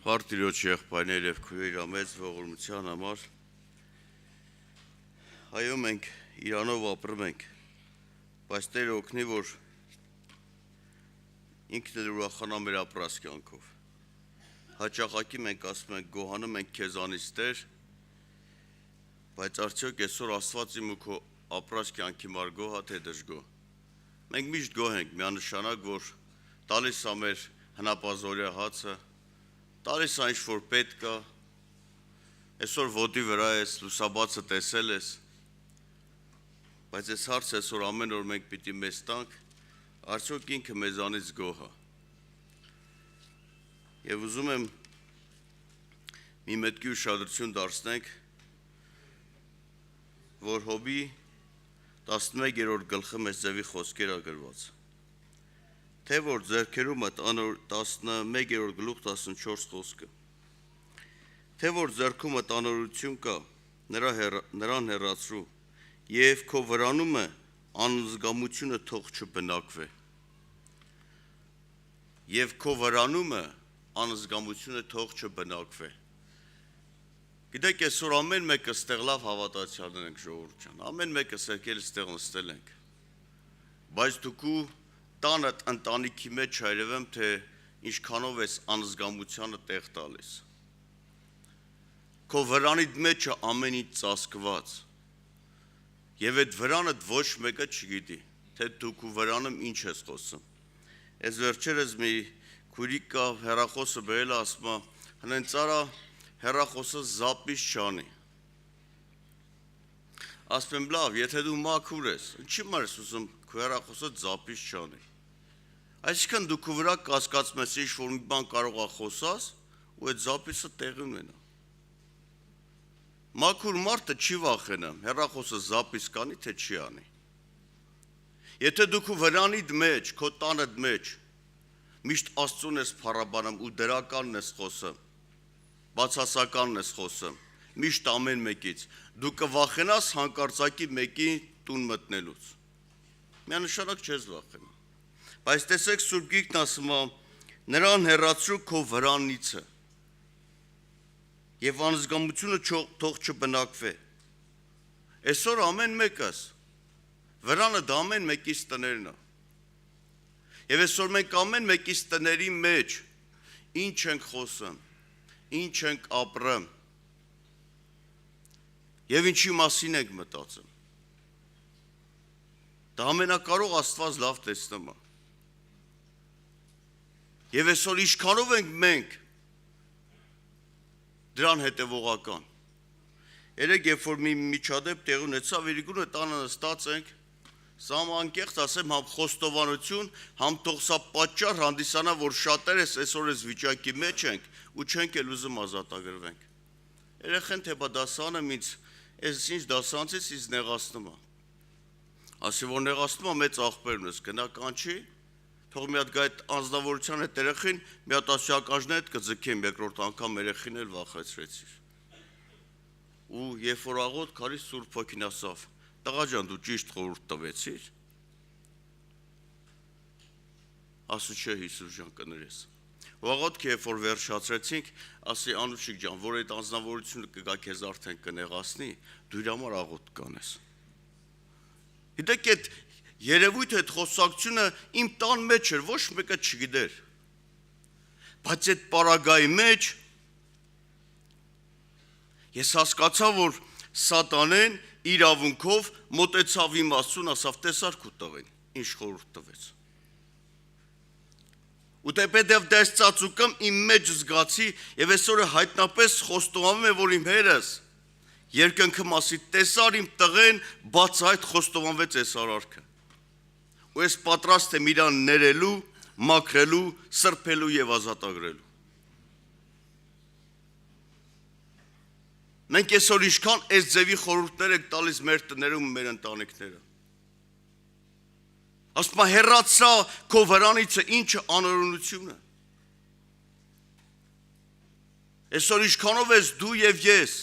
Պարտիրոջ եղբայրներ և քույրեր ամեծ ողորմության համար այո մենք Իրանով ապրում ենք, բայց Տերը օգնի, որ ինքն էլ ուրախանա մեր ապրած կյանքով։ Հաճախակի մենք ասում ենք, գոհանում ենք քեզանից Տեր, բայց արդյոք այսօր Աստված իմ ու քո ապրած կյանքի համար գոհ է թե դժգոհ։ Մենք միշտ գոհ ենք, միանշանակ, որ տալիս է մեր հնապազօրյա հացը, տալիս է ինչ որ պետք է, այսօր ոտի վրա ես, լուսաբացը տեսել ես, բայց այս հարցը այսօր ամեն օր մենք պիտի մեզ տանք, արդյոք ինքը մեզանից գոհ է։ Եվ ուզում եմ մի մտքի ուշադրություն դարձնենք, որ Հոբի 11-րդ գլխի մեջ ձևի խոսքեր է գրված։ Թե որ ձեռքերումդ 11-րդ գլուխ 14 խոսքը։ Թե որ ձեռքումդ անօրություն կա, նրան հեռացրու, եւ քո վրանումը անզգամությունը թող չբնակվի։ Եվ քո վրանումը անզգամությունը թող չբնակվի։ Գիտեք, այսօր ամեն մեկը ստեղ լավ հավատացյալներ ենք ժողովուրդ ջան, ամեն մեկը եկել ստեղ նստել ենք, բայց դուք տանդ ընտանիքի մեջ հայրևեմ, թե ինչքանով ես անզգամությանը տեղ տալիս։ Քո վրանիդ մեջը ամեն ինչ ծածկված, եւ այդ վրանդ ոչ մեկը չգիտի, թե դու քո վրանում ինչ ես խոսում։ Այս վերջերս մի քուրիկ կա, հեռախոսը բերել է, ասում է, հենց արա հեռախոսը զապիս չանի։ Ասում եմ, լավ, եթե դու մաքուր ես, ինչի համար ես ուզում քո հեռախոսը զապիս չանի։ Այսինքն դու քո վրա կասկածում ես, ինչ որ մի բան կարող է խոսած, ու այդ զապիսը տեղի ունենա։ Մաքուր մարդը չի վախենամ, հեռախոսը զապիս կանի, թե չի անի։ Եթե դու քո վրանիդ մեջ, քո տանդ մեջ միշտ Աստծուն ես փառաբանում ու դրականն ես խոսում, բացասականն ես խոսում, միշտ ամեն մեկից, դու կվախենաս հանկարծակի մեկի տուն մտնելուց։ Միանշանակ չես վախենա։ Բայց տեսեք Սուրբ Գիրքն ասում է, նրան հեռացրու քո վրանիցը, եւ անզգամությունը թող չբնակվի։ Այսօր ամեն մեկս վրանը դա ամեն մեկից տներն է։ Եվ այսօր մենք ամեն մեկից տների մեջ ինչ ենք խոսում, ինչ ենք ապրում, եւ ինչի մասին ենք մտածում։ Դա ամենակարող Աստված լավ տեսնում է։ Եվ այսօր ինչքանով ենք մենք դրան հետևողական։ Երեք երբ որ մի միջադեպ տեղ ունեցավ, Իրիկունը տանը նստած ենք, սա անկեղծ ասեմ, համ խոստովանություն, համ թող սա պատճառ հանդիսանա, որ շատերս այսօր այս վիճակի մեջ ենք ու չենք էլ ուզում ազատագրվենք։ Երեխեն թե բա դասանը ինձ այս ինչ դասանցից ինձ նեղացնում է։ Ասի որ նեղացնում է մեծ աղբերն ես, գնա կանչի, թող մի հատ գա այդ անձնավորության հետ երեխին, մի հատ ասյակաժն հետ կձգեմ, երկրորդ անգամ երեխին էլ վախեցրեցիր։ Ու երբ որ աղոտ քարի Սուրբ Հոգին ասավ, տղա ջան դու ճիշտ խորհուրդ տվեցիր։ Ասու չէ Հիսուս ջան կներես։ Ու աղոթքը երբ որ վերջացրեցինք, ասի Անուշիկ ջան, որ այդ անձնավորությունը կգա քեզ արդեն կնեղացնի, դու իր համար աղոթ կանես։ Գիտեք այդ երևույթը այդ խոսակցությունը իմ տան մեջ էր, ոչ մեկը չգիտեր։ Բայց այդ պարագայի մեջ ես հասկացա, որ Սատանեն իրավունքով մոտեցավ իմ Աստծուն, ասավ տեսար քո տղեն, ինչ խորհուրդ տվեց։ Ու դեպեդև դες ծածուկում իմ մեջ զգացի եւ այսօր հայտնապես խոստովանում է, որ իմ հերս երկնքի մասի տեսար իմ տղեն, բացահայտ խոստովանվեց այս արարքը։ Ու ես պատրաստ եմ իրան ներելու, մաքրելու, սրբելու եւ ազատագրելու։ Մենք այսօր ինչքան այս ձևի խորհուրդներ ենք տալիս մեր տներում ու մեր ընտանիքները։ Ասում է հեռացա քո վրանիցը, ինչը անօրենություն է։ Այսօր ինչքանով ես դու եւ ես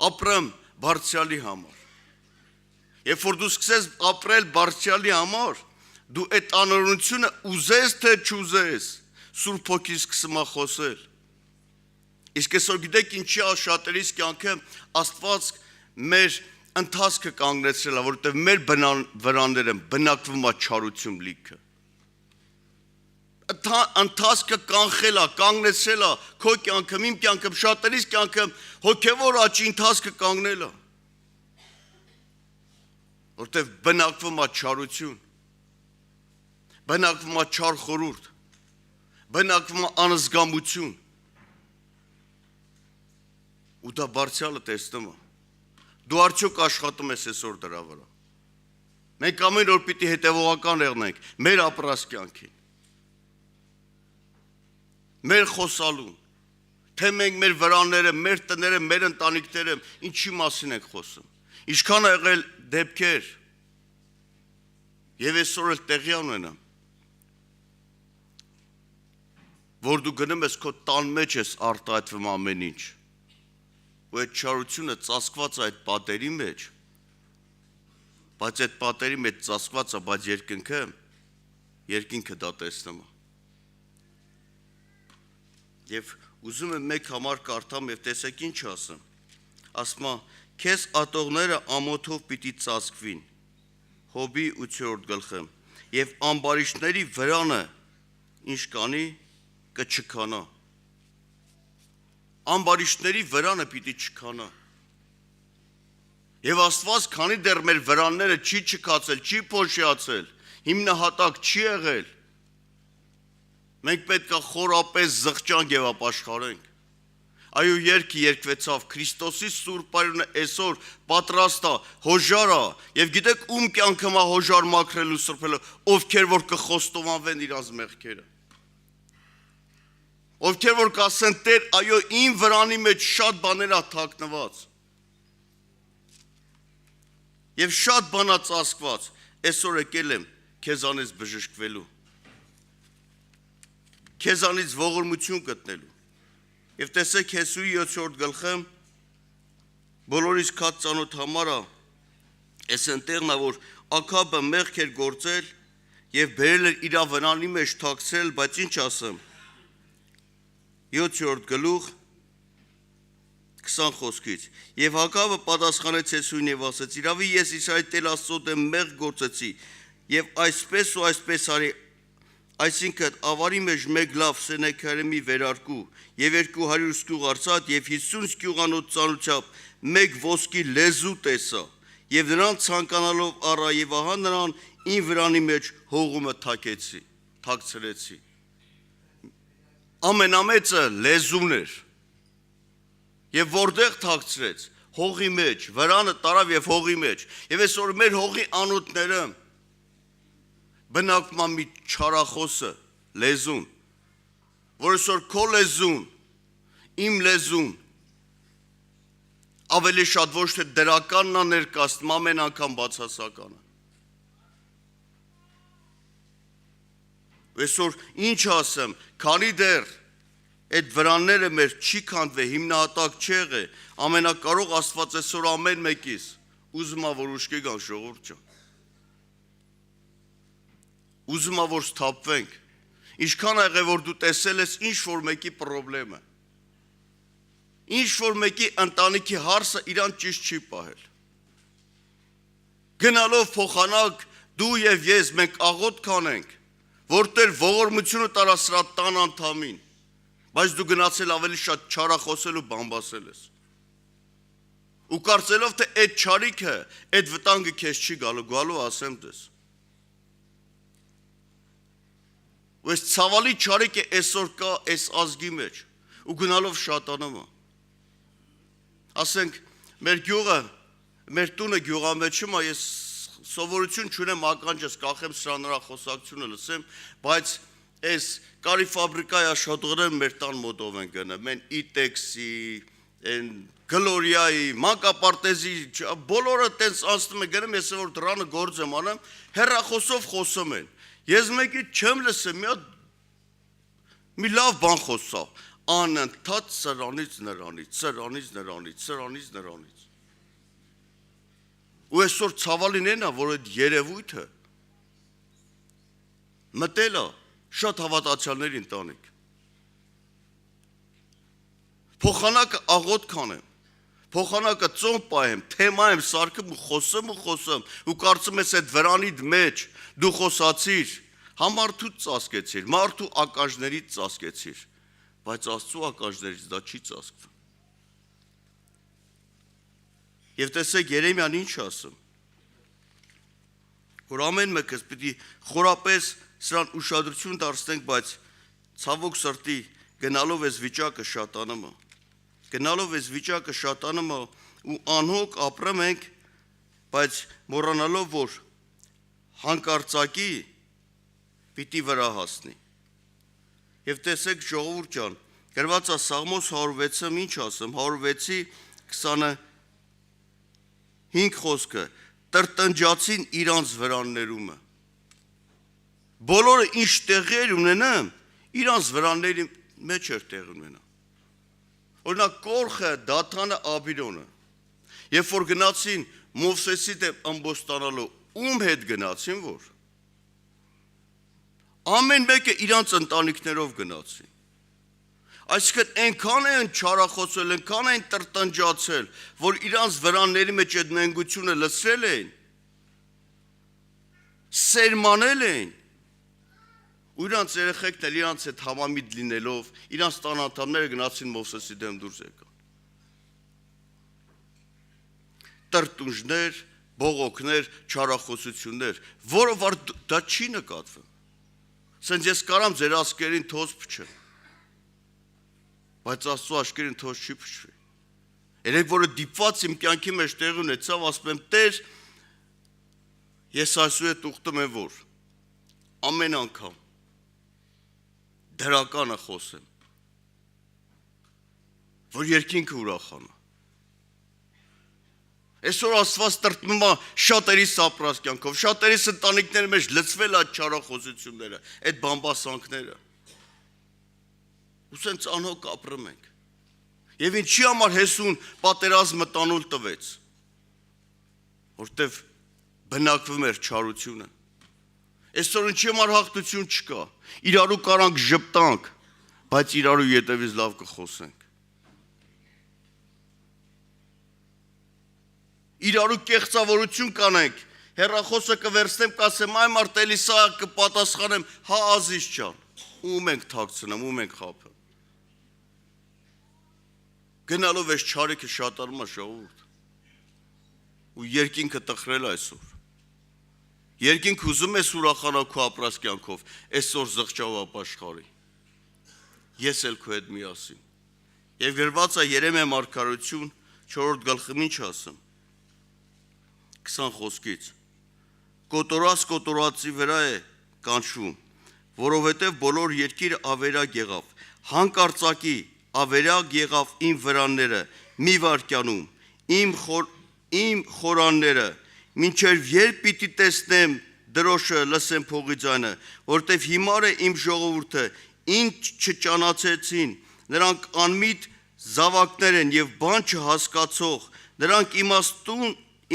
ապրեմ Բարձրյալի համար։ Երբ որ դու սկսես ապրել Բարձրյալի համար, դու այդ անօրենությունը ուզես թե չուզես, Սուրբ Հոգին սկսում է խոսել։ Իսկ այսօր գիտեք ինչի է շատերիս կյանքը Աստված մեր ընթացքը կանգնեցրել է, որովհետև մեր վրանները բնակվում է չարություն լիքը։ Ընթացքը կանխել է, կանգնեցրել է քո կյանքը, իմ կյանքը, շատերիս կյանքը հոգևոր աճի ընթացքը կանգնել է։ Որովհետև բնակվում է չարություն, բնակվում է չար խորհուրդ, բնակվում է անզգամություն։ Ու դա բարձրալը տեսնում է։ Դու արդյոք աշխատում ես այսօր դրա վրա։ Մենք ամեն օր պիտի հետևողական եղնենք մեր ապրած կյանքին, մեր խոսալուն, թե մենք մեր վրաները, մեր տները, մեր ընտանիքները ինչի մասին ենք խոսում։ Ինչքան է եղել դեպքեր, եւ այսօր էլ տեղի ունենա, որ դու գնում ես քո տան մեջ ես արտահայտվում ամեն ինչ, ու այդ չարությունը ծածկված է այդ պատերի մեջ, բայց այդ պատերի մեջ ծածկված է, բայց երկինքը դա տեսնում է։ Եվ ուզում եմ մեկ համար կարդամ եւ տեսեք ինչ ասեմ։ Ասում է. «Քեզ ատողները ամոթով պիտի ծածկվին»։ Հոբի 8-րդ գլխը։ «Եվ ամբարիշտների վրանը ինչ կանի կչքանա»։ Ամբարիշտների վրանը պիտի չքանա։ Եվ Աստված քանի դեռ մեր վրանները չի չքացել, չի փոշիացել, հիմնահատակ չի եղել, մենք պետք է խորապես զղջանք եւ ապաշխարենք։ Այո, երգը երգվեցավ, Քրիստոսի Սուրբ արյունը այսօր պատրաստ է, հոժար է, եւ գիտեք ում կյանքում է հոժար մաքրելու սրբելու, ովքեր որ կխոստովանվեն իրաց մեղքերը։ Ովքեր որ կասեն Տեր, այո, իմ վրանի մեջ շատ բաներ է թաքնված։ Եվ շատ բան է ծածկված, այսօր եկել եմ քեզանից բժշկվելու, քեզանից ողորմություն գտնելու։ Եվ տեսեք Հեսուի 7-րդ գլխը, բոլորիս քած ծանոթ համար է, այս ընտեղն է, որ Աքաբը մեղք էր գործել եւ բերել էր իր վրանի մեջ թաքցրել, բայց ինչ ասեմ։ 7-րդ գլուխ 20 խոսքից։ Եվ Աքաբը պատասխանեց Հեսուին եւ ասաց. «Իրավի ես Իսրայելի Տեր Աստծո դեմ մեղք գործեցի եւ այսպես ու այսպես արի, այսինքն ավարի մեջ մեկ լավ սենեքարեմի վերարկու եւ 200 սկյուղ արծաթ եւ 50 սկյուղանոց ծանոթությամբ մեկ ոսկի լեզու տեսա եւ նրան ցանկանալով առա եւ ահա նրան ին վրանի մեջ հողումը թաքցրեցի»։ Ամենամեծը լեզուն էր։ Եվ որտեղ թաքցրեց, հողի մեջ, վրանը տարավ եւ հողի մեջ։ Եվ այսօր մեր հողի անոթները բնակվում է մի չարախոսը, լեզուն, որ այսօր քո լեզուն, իմ լեզուն, ավելի շատ ոչ թե դրականն է ներկայացնում, ամեն անգամ բացասականը։ Այսօր ինչ ասեմ, քանի դեռ այդ վրանները մեր չի քանդվել, հիմնահատակ չի եղել, ամենակարող Աստված այսօր ամեն մեկիս ուզում է որ ուշքի գան ժողովուրդ ջան։ Ուզում է որ սթափվենք։ Ինչքան ա եղել որ դու տեսել ես ինչ որ մեկի խնդրեմը։ Ինչ որ մեկի ընտանիքի հարսը իրան ճիշտ չի պահել։ Գնալով փոխանակ դու եւ ես մենք աղոտ կանենք, որտեղ ողորմությունը տարա սրա տան անդամին, բայց դու գնացել ավելի շատ չարախոսել ու բամբասել ես։ Ու կարծելով թե այդ չարիքը, այդ վտանգը քեզ չի գալու ասեմ դες։ Ու այս ցավալի չարիքը այսօր կա այս ազգի մեջ ու գնալով շատանում է։ Ասենք մեր գյուղը, մեր տունը գյուղամեջում է, ես սովորություն չունեմ ականջս կախեմ սրա նրա խոսակցությունը լսեմ, բայց այս կարի ֆաբրիկայի աշխատողները մեր տան մոտով են գնում, են Իտեքսի, են Գլորիայի, Մանկապարտեզի, բոլորը տենց անցնում են գնում, ես որ դրանը գործ եմ անում, հեռախոսով խոսում են։ Ես մեկի չեմ լսեմ, մի լավ բան խոսավ, անընդհատ սրանից նրանից։ Ու այսօր ցավալին են, որ այդ երևույթը մտել է շատ հավատացյալների ընտանիք։ Փոխանակը աղոտ կանեմ, փոխանակը ծոմ պահեմ, թեմա եմ սարքում ու խոսում ու կարծում ես այդ վրանիդ մեջ դու խոսացիր, համարդու ծածկեցիր, մարդու ականջներից ծածկեցիր, բայց Աստծու ականջներից դա չի ծածկվում։ Եվ տեսեք Երեմիան ինչ ասում, որ ամեն մեկս պիտի խորապես սրան ուշադրություն դարձնենք, բայց ցավոք սրտի գնալով ես վիճակը շատանում է ու անհոգ ապրում ենք, բայց մոռանալով որ հանկարծակի պիտի վրա հասնի։ Եվ տեսեք ժողովուրդ ջան, գրված է Սաղմոս 106-ը ինչ ասում, 106-ի 25 խոսքը, տրտնջացին իրանց վրաններումը։ Բոլորը ինչ տեղեր ունենան, իրանց վրանների մեջ էր տեղ ունենա։ Օրինակ Կորխը, Դաթանը, Աբիրոնը, երբ որ գնացին Մովսեսի դեմ ամբոստանալու, ում հետ գնացին որ։ Ամեն մեկը իրանց ընտանիքներով գնացին։ Այսինքն այնքան են չարախոսել, այնքան են տրտնջացել, որ իրանց վրանների մեջ այդ նենգությունը լցրել էին, սերմանել էին, ու իրանց երեխեքն էլ իրանց հետ համամիտ լինելով, իրանց տան անդամները գնացին Մովսեսի դեմ դուրս եկան։ Տրտունջներ, բողոքներ, չարախոսություններ, որը որ դա չի նկատվում։ Սենց ես կարամ ձեր ասկերին թոզ փչեմ, բայց Աստծու աշկերին թոզ չի փչվի։ Երեք որը դիպված իմ կյանքի մեջ տեղ ունեցավ, ասում եմ Տեր, ես այսու հետ ուխտում եմ որ ամեն անգամ դրականը խոսեմ, որ երկինքը ուրախանա։ Այսօր Աստված տրտնում է շատերիս ապրած կյանքով, շատերիս ընտանիքների մեջ լցվել այդ չարախոսությունները, այդ բամբասանքները։ Ու սենց անհոգ ապրում ենք։ Եվ ինչի համար Հեսուն պատերազմը տանուլ տվեց, որտև բնակվում էր չարությունը։ Այսօր ինչի համար հաղթություն չկա, իրարու կարանք ժպտանք, բայց իրարու ետևից լավ կխոսենք։ Իրարու կեղծավորություն կանենք, հեռախոսը կվերցնեմ, կասեմ, այ մարդ էլի սա կպատասխանեմ, հա Ազիզ ջան, ում ենք թաքցնեմ, ում ենք խաբեմ։ Գնալով ես չարիքը շատանում է ժողովուրդ, ու երկինքը տխրել այսօր։ Երկինք ուզում ես ուրախանալ քո ապրած կյանքով, այսօր զղջավ ապաշխարի։ Ես էլ քո հետ միասին։ Եվ գրված է Երեմիա մարգարություն 4-րդ գլխում ինչ ասում։ 20 խոսքից։ Կոտորածի վրա է կանչվում, որովհետև բոլոր երկիրը ավերակ եղավ, հանկարծակի ավերակ եղավ իմ վրանները մի վայրկյանում, իմ խորանները, մինչև երբ պիտի տեսնեմ դրոշը, լսեմ փողի ձայնը, որտև հիմար է իմ ժողովուրդը, ինչ չճանաչեցին, նրանք անմիտ զավակներ են եւ բան չհասկացող, նրանք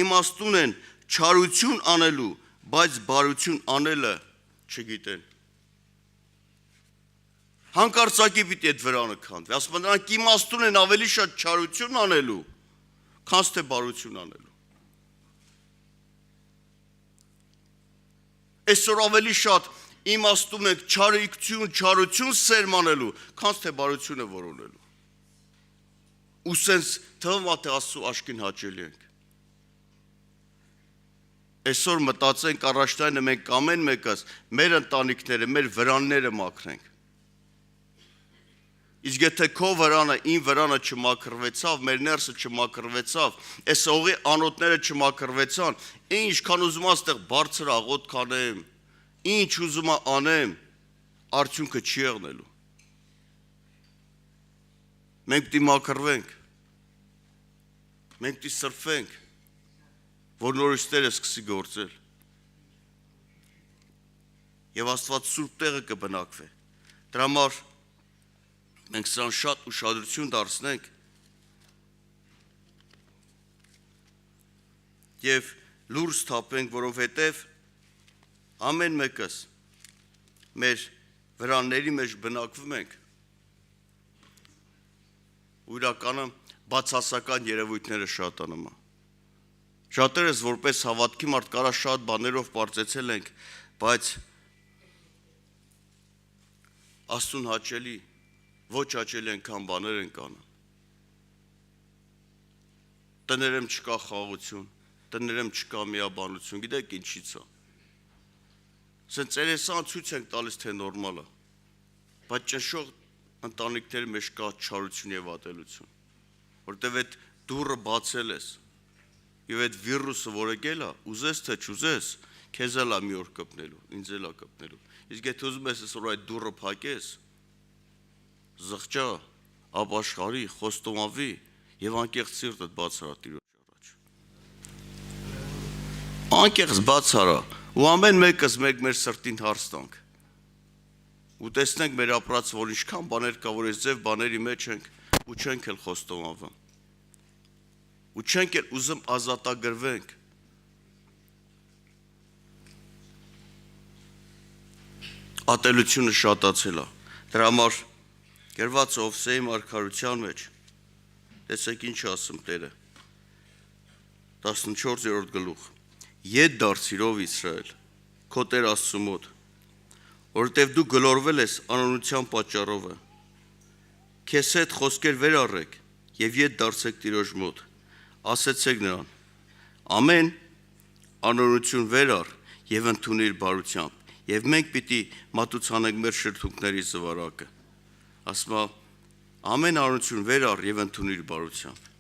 իմաստուն են չարություն անելու, բայց բարություն անելը չգիտեն։ Հանկարծակի պիտի այդ վրանը քանդվի, ասում են նրանք իմաստուն են ավելի շատ չարություն անելու, քան թե բարություն անելու։ Այսօր ավելի շատ իմաստում ենք չարություն սերմանելու, քան թե բարությունը որոնելու։ Ու սենց թվում է թե Աստծու աշկին հաճելի ենք։ Այսօր մտածենք առաջնայինը մենք ամեն մեկս մեր ընտանիքները, մեր վրանները մաքրենք։ Իսկ եթե քո վրանը, իմ վրանը չմաքրվեցավ, մեր ներսը չմաքրվեցավ, այս օղի անոթները չմաքրվեցան, ինչքան ուզում աստեղ բարձր աղոտ կանեմ, ինչ ուզում անեմ, արդյունքը չի եղնելու։ Մենք պիտի մաքրվենք, մենք պիտի սրբվենք, որ նորից Տերը սկսի գործել։ Եվ Աստված սուրբ տեղը կբնակվի։ Դրա համար մենք սրան շատ ուշադրություն դարձնենք և լուրջ թափենք, որովհետև ամեն մեկս մեր վրանների մեջ բնակվում ենք ու իրականում բացասական երևույթները շատանում է։ Շատերս որպես հավատքի մարդ կարա շատ բաներով բարձեցել ենք, բայց Աստծուն հաճելի, ոչ հաճելի այնքան բաներ ենք անում։ Տներեմ չկա խաղաղություն, տներեմ չկա միաբանություն, գիտեք ինչից է։ Սենց երեսան ցույց ենք տալիս, թե նորմալ է, բայց ճնշող ընտանիքների մեջ կա չարություն եւ ատելություն, որտեւ այդ դուռը բացել ես, եւ այդ վիրուսը, որ եկել է, ուզես թե չուզես, քեզ էլ է մի օր կպնելու, ինձ էլ է կպնելու։ Իսկ եթե ուզում ես այսօր այդ դուռը փակես, զղջա, ապաշխարի, խոստովանվի եւ անկեղծ սիրտդ բաց արա Տիրոջ առաջ։ Անկեղծ բաց արա, ու ամեն մեկս մեր սրտին հարց տանք։ Ու տեսնենք մեր ապրած, որ ինչքան բաներ կա, որ այս ձև բաների մեջ ենք ու չենք էլ խոստովանվում։ Ու չենք էլ ուզում ազատագրվենք։ Ատելությունը շատացել է։ Դրա համար գրված Ովսեի մարգարության մեջ տեսեք ինչ ասում Տերը 14-րդ գլուխ Ետ դարձիրով Իսրայել քո Տեր Աստծու մոտ որովհետև դու գլորվել ես անօրության պատճառով քեզ հետ խոսքեր վեր առեք եւ ետ դարձեք Տիրոջ մոտ ասեցեք նրան ամեն անօրություն վեր առ եւ ընդունիր բարությամբ եւ մենք պիտի մատուցանենք մեր շրթունքների զվարակը ասма ամեն անօրություն վեր առ եւ ընդունիր բարությամբ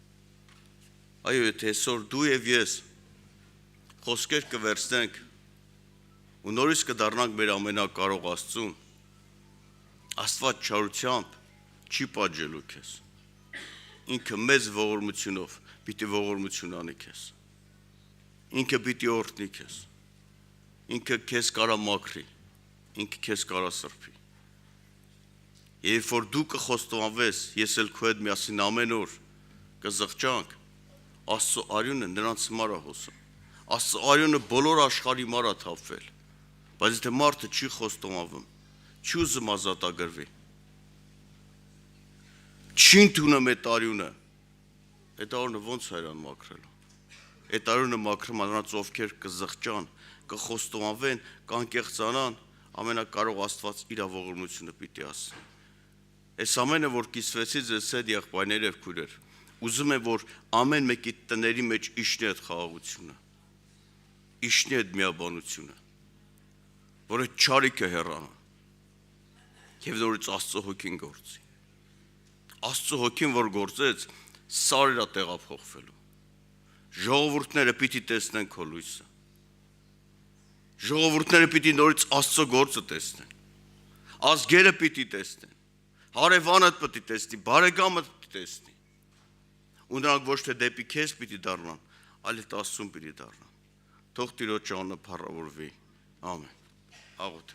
այո եթե այսօր դու եւ ես խոսքեր կվերցնենք ու նորից կդառնանք մեր ամենակարող Աստծուն Աստված չարությամբ չի պատժելու քեզ ինքը մեծ ողորմությունով պիտի ողորմություն անի քեզ ինքը պիտի օրհնի քեզ ինքը քեզ կարա մաքրի ինքը քեզ կարա սրբի երբ որ դու կխոստովանվես ես էլ քո հետ միասին ամեն օր կզղջանք Աստծո արյունը նրանց համար է հոսում Աստծո արյունը բոլոր աշխարհի համար է թափվել բայց եթե մարդը չի խոստովանվում չի ուզում ազատագրվի չի ընդունում այդ արյունը այդ արյունը ոնց է իրան մաքրելու այդ արյունը մաքրում է նրանց ովքեր կզղջան կխոստովանվեն կանկեղծանան ամենակարող Աստված իր ողորմությունը պիտի ասի այս ամենը որ կիսվեցի ձեզ հետ եղբայրներ եւ քույրեր ուզում եմ որ ամեն մեկի տների մեջ իշնի այդ խաղաղությունը իշնի այդ միաբանությունը որ այդ չարիքը հեռանա եւ նորից Աստծո հոգին գործի Աստծո հոգին որ գործեց սարերը տեղափոխվելու ժողովուրդները պիտի տեսնեն քո լույսը ժողովուրդները պիտի նորից Աստծո գործը տեսնեն ազգերը պիտի տեսնեն հարևանդ պիտի տեսնի բարեկամդ պիտի տեսնի ու նրանք ոչ թե դեպի քեզ պիտի դառնան այլ Աստծուն պիտի դառնան թող Տիրոջ անունը փառավորվի ամեն աղոթ